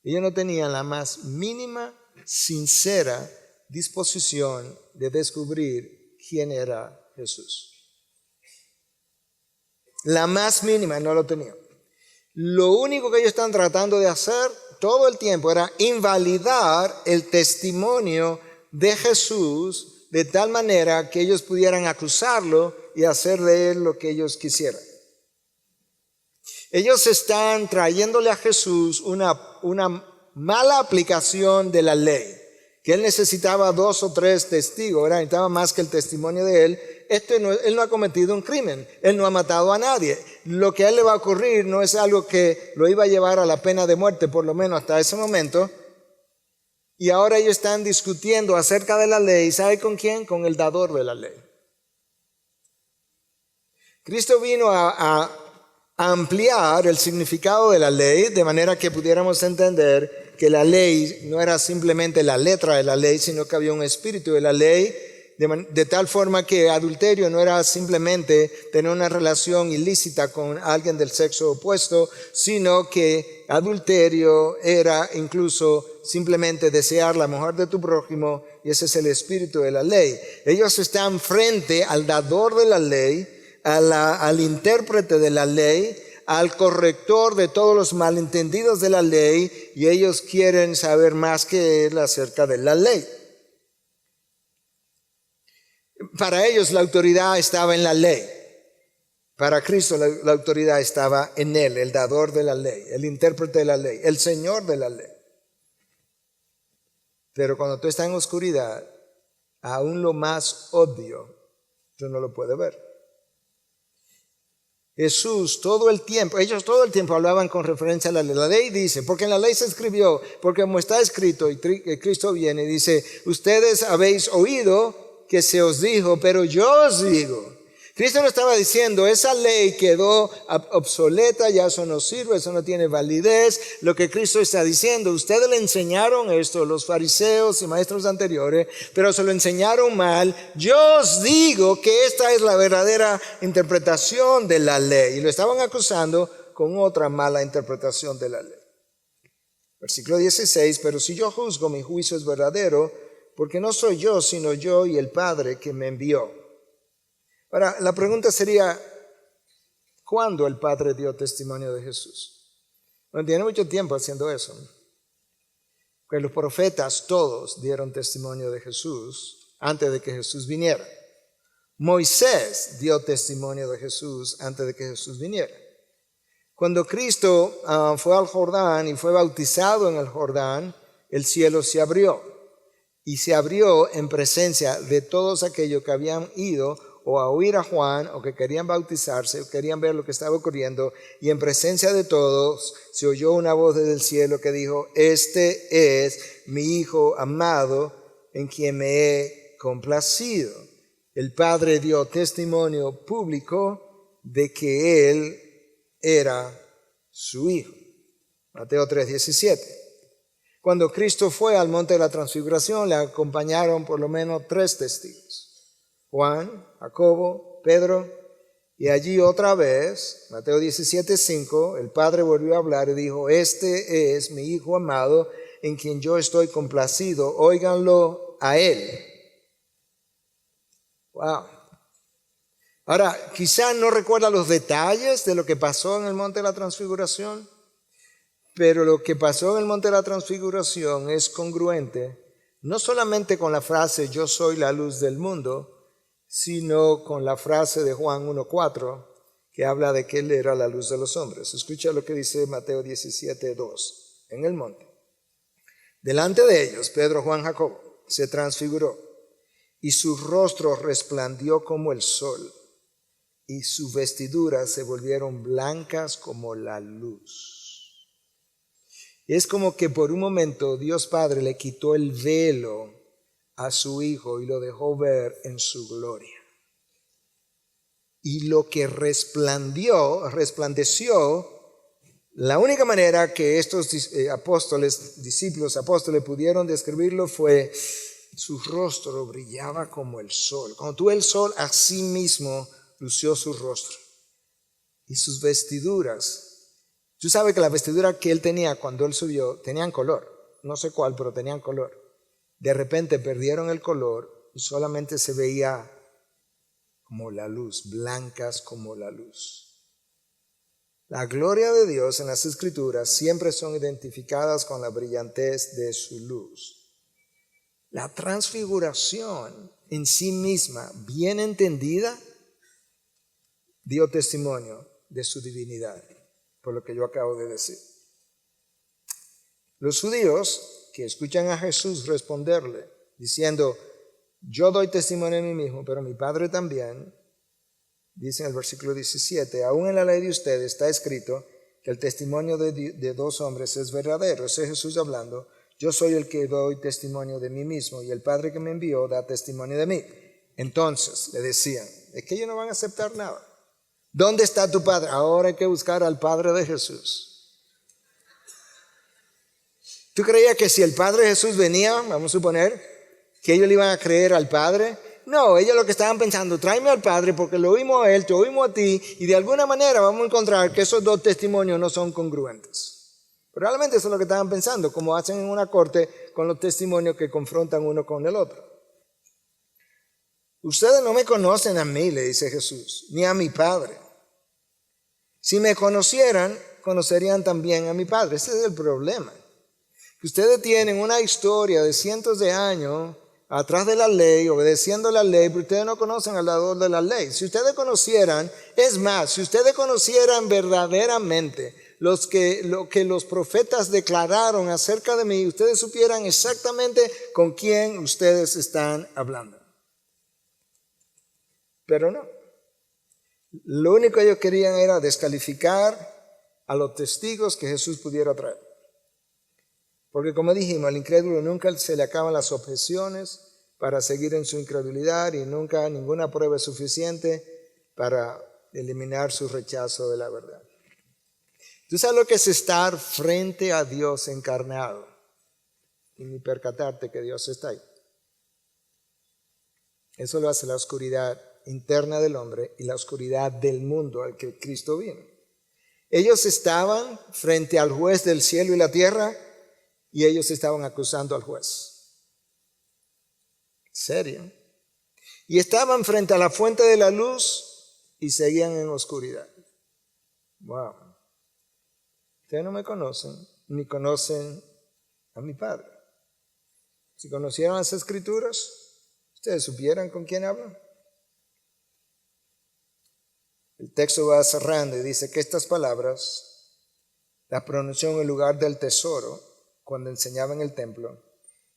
Ellos no tenían la más mínima, sincera disposición de descubrir quién era Jesús. La más mínima no lo tenían. Lo único que ellos están tratando de hacer todo el tiempo era invalidar el testimonio de Jesús de tal manera que ellos pudieran acusarlo y hacer de él lo que ellos quisieran. Ellos están trayéndole a Jesús una mala aplicación de la ley, que él necesitaba 2 o 3 testigos, ¿verdad? Necesitaba más que el testimonio de él. Él no ha cometido un crimen, él no ha matado a nadie. Lo que a él le va a ocurrir no es algo que lo iba a llevar a la pena de muerte, por lo menos hasta ese momento. Y ahora ellos están discutiendo acerca de la ley. ¿Sabe con quién? Con el dador de la ley. Cristo vino a ampliar el significado de la ley de manera que pudiéramos entender que la ley no era simplemente la letra de la ley, sino que había un espíritu de la ley, de tal forma que adulterio no era simplemente tener una relación ilícita con alguien del sexo opuesto, sino que adulterio era incluso simplemente desear la mujer de tu prójimo, y ese es el espíritu de la ley. Ellos están frente al dador de la ley, al intérprete de la ley, al corrector de todos los malentendidos de la ley, y ellos quieren saber más que él acerca de la ley. Para ellos la autoridad estaba en la ley. Para Cristo la autoridad estaba en él, el dador de la ley, el intérprete de la ley, el Señor de la ley. Pero cuando tú estás en oscuridad, aún lo más obvio, tú no lo puedes ver. Jesús todo el tiempo, ellos todo el tiempo hablaban con referencia a la ley. La ley dice, porque en la ley se escribió, porque como está escrito, y Cristo viene y dice, ustedes habéis oído que se os dijo, pero yo os digo. Cristo no estaba diciendo, esa ley quedó obsoleta, ya eso no sirve, eso no tiene validez. Lo que Cristo está diciendo, ustedes le enseñaron esto, los fariseos y maestros anteriores, pero se lo enseñaron mal. Yo os digo que esta es la verdadera interpretación de la ley. Y lo estaban acusando con otra mala interpretación de la ley. Versículo 16, pero si yo juzgo, mi juicio es verdadero, porque no soy yo, sino yo y el Padre que me envió. Ahora, la pregunta sería, ¿cuándo el Padre dio testimonio de Jesús? Bueno, tiene mucho tiempo haciendo eso. Que los profetas todos dieron testimonio de Jesús antes de que Jesús viniera. Moisés dio testimonio de Jesús antes de que Jesús viniera. Cuando Cristo fue al Jordán y fue bautizado en el Jordán, el cielo se abrió. Y se abrió en presencia de todos aquellos que habían ido o a oír a Juan o que querían bautizarse o querían ver lo que estaba ocurriendo. Y en presencia de todos se oyó una voz desde el cielo que dijo: este es mi Hijo amado en quien me he complacido. El Padre dio testimonio público de que Él era su Hijo. Mateo 3:17. Cuando Cristo fue al monte de la transfiguración, le acompañaron por lo menos 3 testigos: Juan, Jacobo, Pedro. Y allí otra vez, Mateo 17:5, el Padre volvió a hablar y dijo: este es mi Hijo amado en quien yo estoy complacido, óiganlo a Él. Wow. Ahora, quizá no recuerda los detalles de lo que pasó en el monte de la transfiguración, pero lo que pasó en el monte de la transfiguración es congruente no solamente con la frase yo soy la luz del mundo, sino con la frase de Juan 1:4 que habla de que Él era la luz de los hombres. Escucha lo que dice Mateo 17:2 en el monte. Delante de ellos, Pedro, Juan, Jacobo, se transfiguró y su rostro resplandeció como el sol y sus vestiduras se volvieron blancas como la luz. Y es como que por un momento Dios Padre le quitó el velo a su Hijo y lo dejó ver en su gloria. Y lo que resplandeció, la única manera que estos discípulos apóstoles pudieron describirlo fue: su rostro brillaba como el sol. Cuando tú ves el sol, así mismo lució su rostro. Y sus vestiduras, tú sabes que la vestidura que él tenía cuando él subió, tenían color. No sé cuál, pero tenían color. De repente perdieron el color y solamente se veía como la luz, blancas como la luz. La gloria de Dios en las Escrituras siempre son identificadas con la brillantez de su luz. La transfiguración en sí misma, bien entendida, dio testimonio de su divinidad, por lo que yo acabo de decir. Los judíos que escuchan a Jesús responderle, diciendo: yo doy testimonio de mí mismo, pero mi Padre también, dice en el versículo 17, aún en la ley de ustedes está escrito que el testimonio de 2 hombres es verdadero. Ese es Jesús hablando. Yo soy el que doy testimonio de mí mismo y el Padre que me envió da testimonio de mí. Entonces le decían: es que ellos no van a aceptar nada. ¿Dónde está tu Padre? Ahora hay que buscar al Padre de Jesús. ¿Tú creías que si el Padre de Jesús venía, vamos a suponer, que ellos le iban a creer al Padre? No, ellos lo que estaban pensando: tráeme al Padre porque lo oímos a Él, te oímos a ti, y de alguna manera vamos a encontrar que esos 2 testimonios no son congruentes. Probablemente eso es lo que estaban pensando, como hacen en una corte con los testimonios que confrontan uno con el otro. Ustedes no me conocen a mí, le dice Jesús, ni a mi Padre. Si me conocieran, conocerían también a mi Padre. Ese es el problema. Que ustedes tienen una historia de cientos de años atrás de la ley, obedeciendo la ley, pero ustedes no conocen al dador de la ley. Si ustedes conocieran, es más, si ustedes conocieran verdaderamente lo que los profetas declararon acerca de mí, ustedes supieran exactamente con quién ustedes están hablando. Pero no. Lo único que ellos querían era descalificar a los testigos que Jesús pudiera traer. Porque como dijimos, al incrédulo nunca se le acaban las objeciones para seguir en su incredulidad y nunca ninguna prueba es suficiente para eliminar su rechazo de la verdad. ¿Tú sabes lo que es estar frente a Dios encarnado y ni percatarte que Dios está ahí? Eso lo hace la oscuridad interna del hombre y la oscuridad del mundo al que Cristo vino. Ellos estaban frente al juez del cielo y la tierra y ellos estaban acusando al juez. Serio. Y estaban frente a la fuente de la luz y seguían en oscuridad. Wow. Ustedes no me conocen, ni conocen a mi Padre. Si conocieran las Escrituras, ustedes supieran con quién hablan. El texto va cerrando y dice que estas palabras las pronunció en el lugar del tesoro cuando enseñaba en el templo,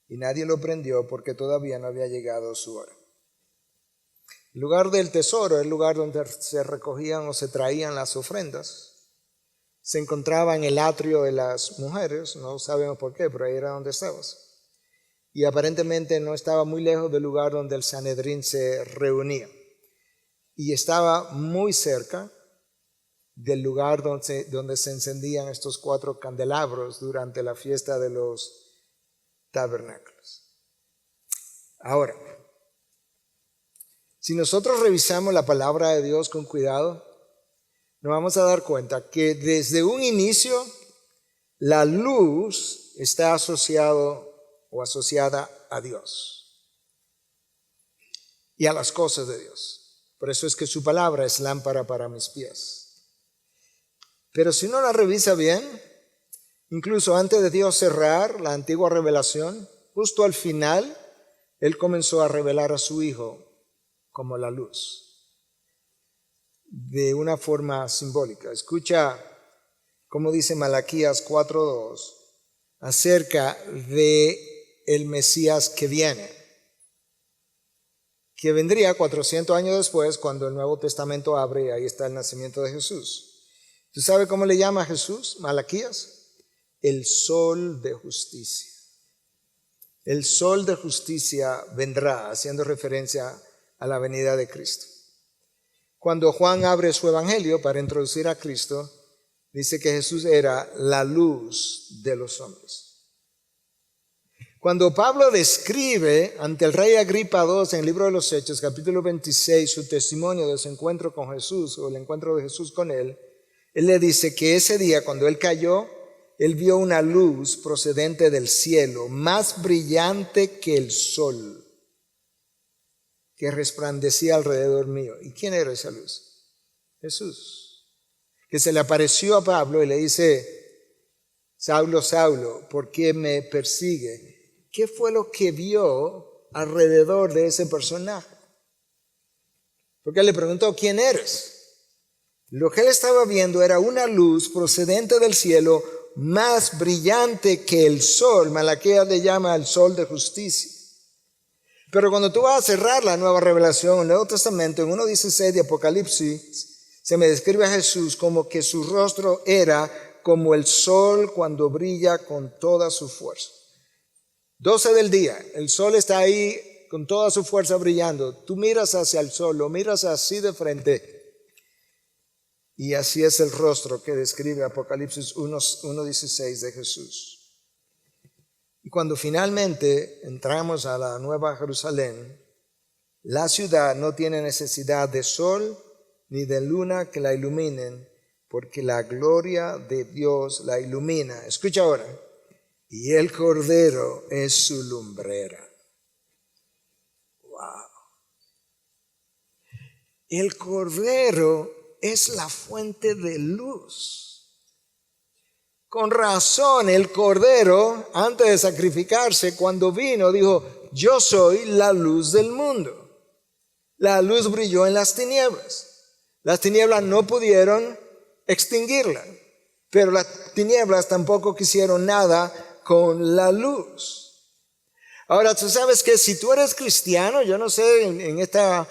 y nadie lo prendió porque todavía no había llegado su hora. El lugar del tesoro es el lugar donde se recogían o se traían las ofrendas. Se encontraba en el atrio de las mujeres, no sabemos por qué, pero ahí era donde estábamos. Y aparentemente no estaba muy lejos del lugar donde el Sanedrín se reunía. Y estaba muy cerca del lugar donde se encendían estos 4 candelabros durante la fiesta de los tabernáculos. Ahora, si nosotros revisamos la palabra de Dios con cuidado, nos vamos a dar cuenta que desde un inicio la luz está asociada a Dios y a las cosas de Dios. Por eso es que su palabra es lámpara para mis pies. Pero si uno la revisa bien, incluso antes de Dios cerrar la antigua revelación, justo al final, Él comenzó a revelar a su Hijo como la luz, de una forma simbólica. Escucha cómo dice Malaquías 4:2 acerca de el Mesías que viene, que vendría 400 años después, cuando el Nuevo Testamento abre y ahí está el nacimiento de Jesús. ¿Tú sabes cómo le llama a Jesús, Malaquías? El sol de justicia. El sol de justicia vendrá, haciendo referencia a la venida de Cristo. Cuando Juan abre su evangelio para introducir a Cristo, dice que Jesús era la luz de los hombres. Cuando Pablo describe ante el rey Agripa II en el libro de los Hechos, capítulo 26, su testimonio de su encuentro con Jesús o el encuentro de Jesús con él le dice que ese día cuando él cayó, él vio una luz procedente del cielo, más brillante que el sol, que resplandecía alrededor mío. ¿Y quién era esa luz? Jesús, que se le apareció a Pablo y le dice: Saulo, Saulo, ¿por qué me persigue? ¿Qué fue lo que vio alrededor de ese personaje? Porque él le preguntó: ¿quién eres? Lo que él estaba viendo era una luz procedente del cielo, más brillante que el sol. Malaquías le llama al sol de justicia. Pero cuando tú vas a cerrar la nueva revelación, el Nuevo Testamento, en 1:16 de Apocalipsis, se me describe a Jesús como que su rostro era como el sol cuando brilla con toda su fuerza. 12 del día, el sol está ahí con toda su fuerza brillando. Tú miras hacia el sol, lo miras así de frente. Y así es el rostro que describe Apocalipsis 1:16 de Jesús. Y cuando finalmente entramos a la Nueva Jerusalén, la ciudad no tiene necesidad de sol ni de luna que la iluminen, porque la gloria de Dios la ilumina. Escucha ahora. Y el Cordero es su lumbrera. Wow. El Cordero es la fuente de luz. Con razón, el Cordero, antes de sacrificarse, cuando vino, dijo: yo soy la luz del mundo. La luz brilló en las tinieblas. Las tinieblas no pudieron extinguirla, pero las tinieblas tampoco quisieron nada con la luz. Ahora, tú sabes que si tú eres cristiano, yo no sé, en esta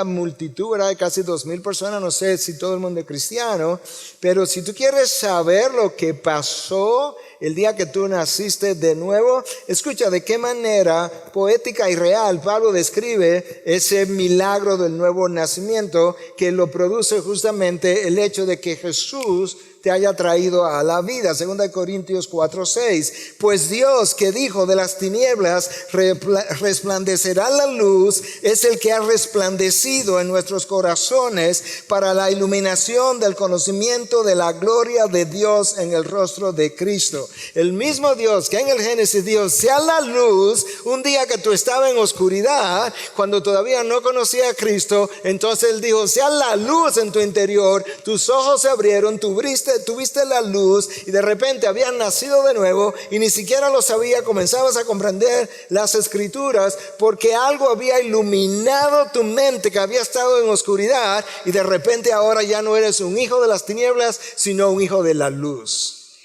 multitud, ¿verdad?, de casi 2,000 personas, no sé si todo el mundo es cristiano, pero si tú quieres saber lo que pasó el día que tú naciste de nuevo, escucha de qué manera poética y real Pablo describe ese milagro del nuevo nacimiento, que lo produce justamente el hecho de que Jesús te haya traído a la vida. 2 Corintios 4:6. Pues Dios, que dijo de las tinieblas resplandecerá la luz, es el que ha resplandecido en nuestros corazones para la iluminación del conocimiento de la gloria de Dios en el rostro de Cristo. El mismo Dios que en el Génesis Dios sea la luz, un día que tú estabas en oscuridad, cuando todavía no conocía a Cristo, entonces Él dijo, sea la luz en tu interior, tus ojos se abrieron, tuviste la luz y de repente habías nacido de nuevo y ni siquiera lo sabía, comenzabas a comprender las escrituras porque algo había iluminado tu mente que había estado en oscuridad y de repente ahora ya no eres un hijo de las tinieblas, sino un hijo de la luz.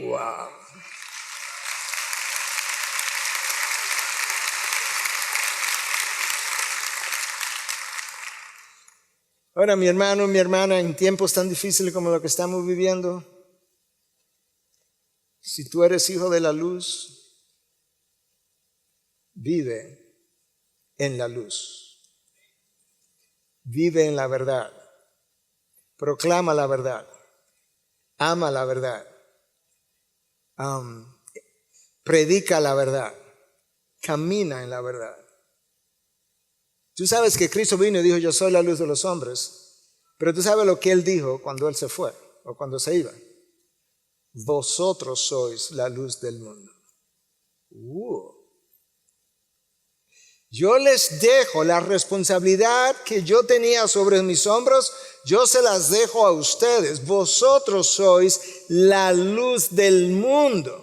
Wow. Ahora, mi hermano, mi hermana, en tiempos tan difíciles como lo que estamos viviendo, si tú eres hijo de la luz, vive en la luz. Vive en la verdad. Proclama la verdad. Ama la verdad. Predica la verdad. Camina en la verdad. Tú sabes que Cristo vino y dijo, yo soy la luz de los hombres. Pero tú sabes lo que Él dijo cuando Él se fue o cuando se iba. Vosotros sois la luz del mundo. Yo les dejo la responsabilidad que yo tenía sobre mis hombros, yo se las dejo a ustedes. Vosotros sois la luz del mundo.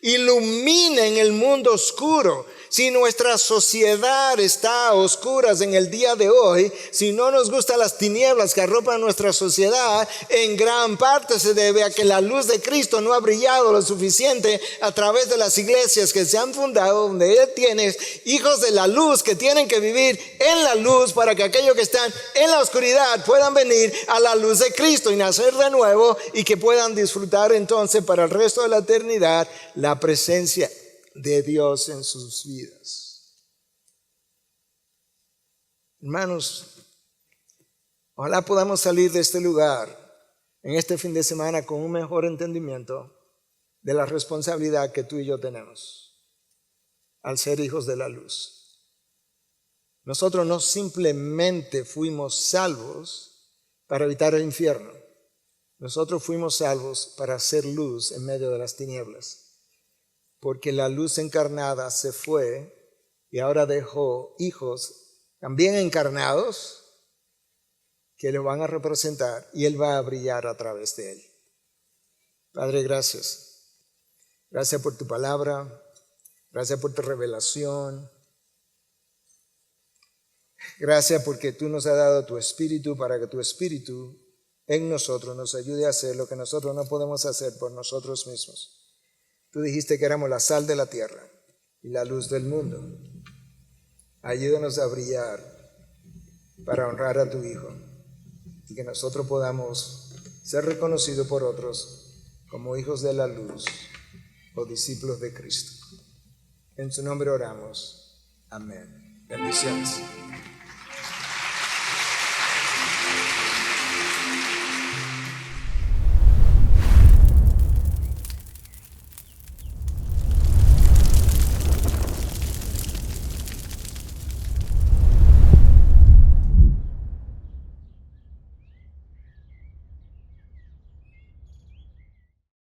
Iluminen el mundo oscuro. Si nuestra sociedad está a oscuras en el día de hoy, si no nos gustan las tinieblas que arropan nuestra sociedad, en gran parte se debe a que la luz de Cristo no ha brillado lo suficiente a través de las iglesias que se han fundado, donde Él tiene hijos de la luz que tienen que vivir en la luz para que aquellos que están en la oscuridad puedan venir a la luz de Cristo y nacer de nuevo y que puedan disfrutar entonces para el resto de la eternidad la presencia de Dios en sus vidas. Hermanos, ojalá podamos salir de este lugar en este fin de semana con un mejor entendimiento de la responsabilidad que tú y yo tenemos al ser hijos de la luz. Nosotros no simplemente fuimos salvos para evitar el infierno. Nosotros fuimos salvos para hacer luz en medio de las tinieblas. Porque la luz encarnada se fue y ahora dejó hijos también encarnados que lo van a representar y Él va a brillar a través de él. Padre, gracias. Gracias por tu palabra. Gracias por tu revelación. Gracias porque tú nos has dado tu espíritu para que tu espíritu en nosotros nos ayude a hacer lo que nosotros no podemos hacer por nosotros mismos. Tú dijiste que éramos la sal de la tierra y la luz del mundo. Ayúdanos a brillar para honrar a tu Hijo y que nosotros podamos ser reconocidos por otros como hijos de la luz o discípulos de Cristo. En su nombre oramos. Amén. Bendiciones.